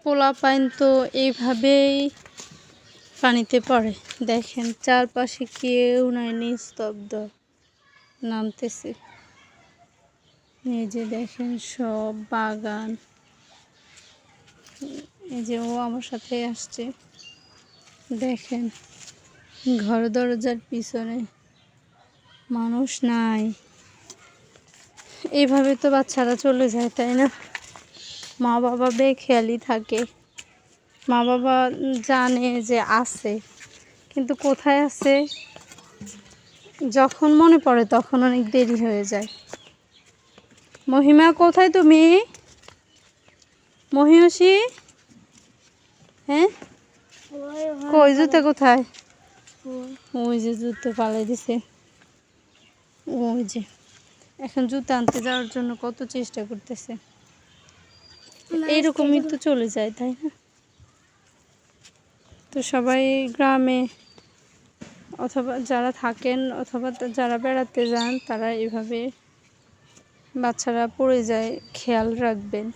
পোলাপাইন তো এইভাবেই পানিতে পড়ে। দেখেন চারপাশে কেউ নাই, নিস্তব্ধ, নামতেছে। এই যে দেখেন সব বাগান। এই যে ও আমার সাথে আসছে, দেখেন ঘর দরজার পিছনে মানুষ নাই। এইভাবে তো বাচ্চারা চলে যায়, তাই না? মা বাবা বেখেয়ালি থাকে, মা বাবা জানে যে আছে, কিন্তু কোথায় আছে যখন মনে পড়ে তখন অনেক দেরি হয়ে যায়। মহিমা কোথায় তুমি? মহিষী, হ্যাঁ কই জুতো কোথায়? ওই যে জুতো পালাই দিছে। ওই যে এখন জুতো আনতে যাওয়ার জন্য কত চেষ্টা করতেছে। এইরকমই তো চলে যায়, তাই না? তো সবাই গ্রামে অথবা যারা থাকেন অথবা যারা বেড়াতে যান তারা এভাবে বাচ্চারা পড়ে যায়, খেয়াল রাখবেন।